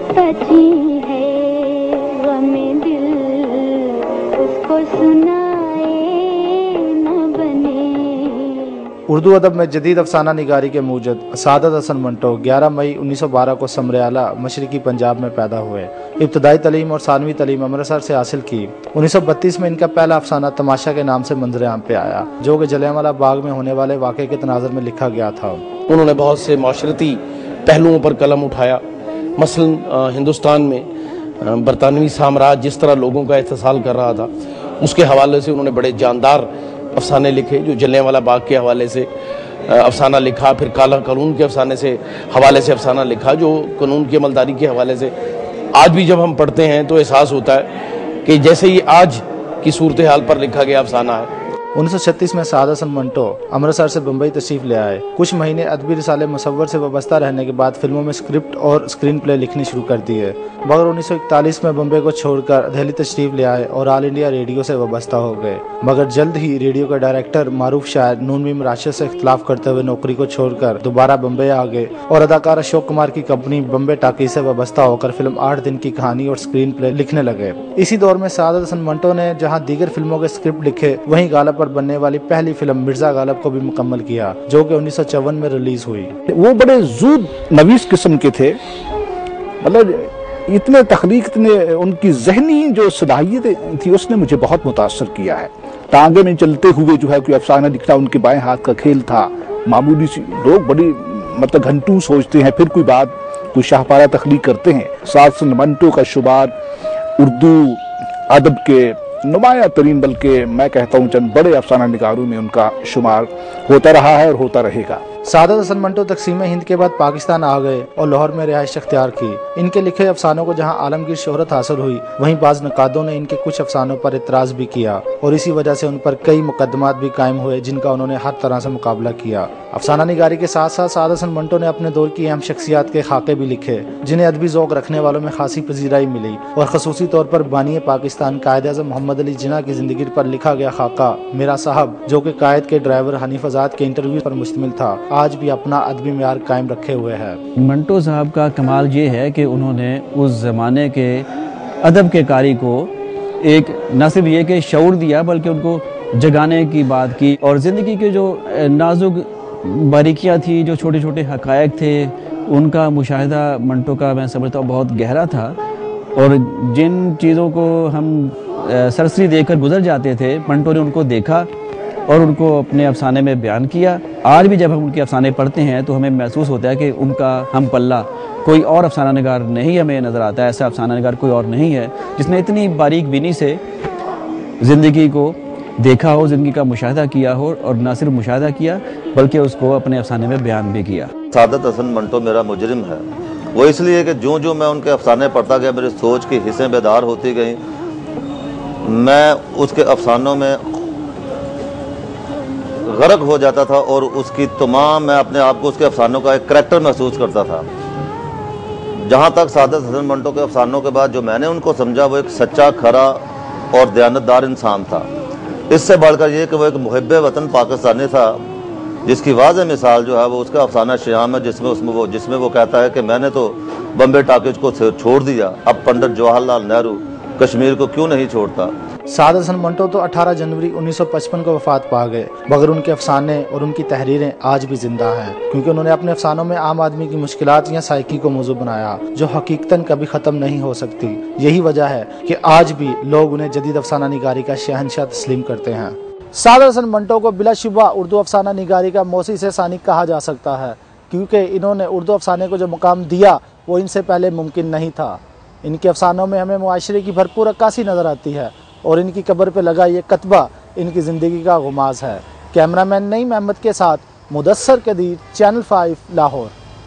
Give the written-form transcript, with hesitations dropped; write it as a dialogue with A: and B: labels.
A: सची है गम दिल उसको सुनाए न बने।
B: उर्दू अदब में जदीद अफसाना निगारी के मूजद सादत हसन मंटो 11 मई 1912 को समरियाला मशरकी पंजाब में पैदा हुए। इब्तदाई तालीम और सानवी तालीम अमृतसर से हासिल की। 1932 में इनका पहला अफसाना तमाशा के नाम से मंजर आम पे आया, जो कि जलियांवाला बाग में होने वाले वाक़े के तनाज़ुर में लिखा गया था।
C: उन्होंने बहुत से माशरती पहलुओं पर कलम उठाया। मसलन हिंदुस्तान में बरतानवी साम्राज्य जिस तरह लोगों का इस्तेसाल कर रहा था, उसके हवाले से उन्होंने बड़े जानदार अफसाने लिखे। जो जलियांवाला बाग के हवाले से अफसाना लिखा, फिर काला कानून के अफसाने से हवाले से अफसाना लिखा, जो कानून की अमलदारी के हवाले से आज भी जब हम पढ़ते हैं तो एहसास होता है कि जैसे ही आज की सूरत हाल पर लिखा गया अफसाना है।
B: 1936 में सादत हसन मंटो अमृतसर से बम्बई तशरीफ ले आए। कुछ महीने अदबी रिसाले मुसव्वर से वाबस्ता रहने के बाद फिल्मों में स्क्रिप्ट और स्क्रीन प्ले लिखनी शुरू कर दिए, मगर 1941 में बम्बई को छोड़कर दिल्ली तशरीफ ले आए और ऑल इंडिया रेडियो से वाबस्ता हो गए। मगर जल्द ही रेडियो के डायरेक्टर मारूफ शायर नून मीम राशिद से इख्तिलाफ करते हुए नौकरी को छोड़कर दोबारा बम्बई आ गए और अदाकार अशोक कुमार की कंपनी बम्बई टाकी से वाबस्ता होकर फिल्म 8 दिन की कहानी और स्क्रीन प्ले लिखने लगे। इसी दौर में सादत हसन मंटो ने जहाँ दीगर फिल्मों के स्क्रिप्ट लिखे, वहीं गालब पर बनने वाली पहली फिल्म मिर्जा गालब को भी मुकम्मल किया, जो कि 1954 में रिलीज हुई।
D: वो बड़े जूद नवीस किस्म के थे, मतलब इतने तख्लीक, इतने उनकी जहनी जो सलाहियत थी उसने मुझे बहुत मुतासर किया है। टांगे में चलते हुए जो है कोई अफसाना लिखना उनके बाएं हाथ का खेल था। मामूली सी लोग बड़ी मतलब घंटों सोचते हैं, फिर कोई बात कोई शाहपारा तख्लीक करते हैं। सादत हसन मंटो का शुमार उर्दू अदब के नुमाया तरीन, बल्कि मैं कहता हूँ चंद बड़े अफसाना निगारों में उनका शुमार होता रहा है और होता रहेगा।
B: सादत हसन मंटो तकसीम हिंद के बाद पाकिस्तान आ गए और लाहौर में रिहाइश अख्तियार की। इनके लिखे अफसानों को जहां आलमगीर शोहरत हासिल हुई, वहीं बाज नकादों ने इनके कुछ अफसानों पर इतराज भी किया और इसी वजह से उन पर कई मुकदमात भी कायम हुए, जिनका उन्होंने हर तरह से मुकाबला किया। अफसाना निगारी के साथ साथ सादत हसन मंटो ने अपने दौर की अहम शख्सियात के खाके भी लिखे, जिन्हें अदबी ज़ौक़ रखने वालों में खासी पजीराई मिली और खसूसी तौर पर बानी पाकिस्तान कायद-ए-आज़म मोहम्मद अली जिन्ना की जिंदगी पर लिखा गया खाका मेरा साहब, जो कि कायद के ड्राइवर हनीफ आज़ाद के इंटरव्यू पर मुश्तमिल था, आज भी अपना अदबी मेयार कायम रखे हुए है।
E: मंटो साहब का कमाल ये है कि उन्होंने उस ज़माने के अदब के कारी को एक न सिर्फ ये कि शऊर दिया, बल्कि उनको जगाने की बात की और ज़िंदगी के जो नाजुक बारीकियाँ थी, जो छोटे छोटे हक़ायक़ थे, उनका मुशाहिदा मंटो का मैं समझता हूँ बहुत गहरा था। और जिन चीज़ों को हम सरसरी देखकर गुजर जाते थे, मंटो ने उनको देखा और उनको अपने अफसाने में बयान किया। आज भी जब हम उनके अफसाने पढ़ते हैं तो हमें महसूस होता है कि उनका हम पल्ला कोई और अफसाना निगार नहीं हमें नज़र आता है। ऐसा अफसाना निगार कोई और नहीं है जिसने इतनी बारीक बीनी से ज़िंदगी को देखा हो, ज़िंदगी का मुशाहिदा किया हो, और न सिर्फ मुशाहिदा किया बल्कि उसको अपने अफसाने में बयान भी किया।
F: सादत हसन मंटो मेरा मुजरिम है, वो इसलिए कि जो जो मैं उनके अफसाने पढ़ता गया, मेरी सोच की हिस्सें बेदार होती गई। मैं उसके अफसानों में गर्क हो जाता था और उसकी तमाम मैं अपने आप को उसके अफसानों का एक करैक्टर महसूस करता था। जहाँ तक सादत हसन मंटो के अफसानों के बाद जो मैंने उनको समझा, वो एक सच्चा, खरा और दयानतदार इंसान था। इससे बढ़कर ये कि वो एक मुहिब्बे वतन पाकिस्तानी था, जिसकी वाज़ेह मिसाल जो है वो उसका अफसाना श्याम है, जिसमें वो कहता है कि मैंने तो बम्बे टाकीज को छोड़ दिया, अब पंडित जवाहरलाल नेहरू कश्मीर को क्यों नहीं छोड़ता।
B: सादत हसन मंटो तो 18 जनवरी 1955 को वफात पा गए, मगर उनके अफसाने और उनकी तहरीरें आज भी जिंदा हैं, क्योंकि उन्होंने अपने अफसानों में आम आदमी की मुश्किलात या साइकी को मौजू बनाया, जो हकीकतन कभी ख़त्म नहीं हो सकती। यही वजह है कि आज भी लोग उन्हें जदीद अफसाना निगारी का शहंशाह तस्लीम करते हैं। सादत हसन मंटो को बिलाशुबा उर्दू अफसाना निगारी का मौसी से सानी कहा जा सकता है, क्योंकि इन्होंने उर्दू अफसाने को जो मुकाम दिया वो इनसे पहले मुमकिन नहीं था। इनके अफसानों में हमें मुआशरे की भरपूर अक्कासी नज़र आती है और इनकी कब्र पर लगा ये कतबा इनकी ज़िंदगी का गुमाज है। कैमरामैन नईम अहमद के साथ मुदस्सर कदीर, चैनल 5 लाहौर।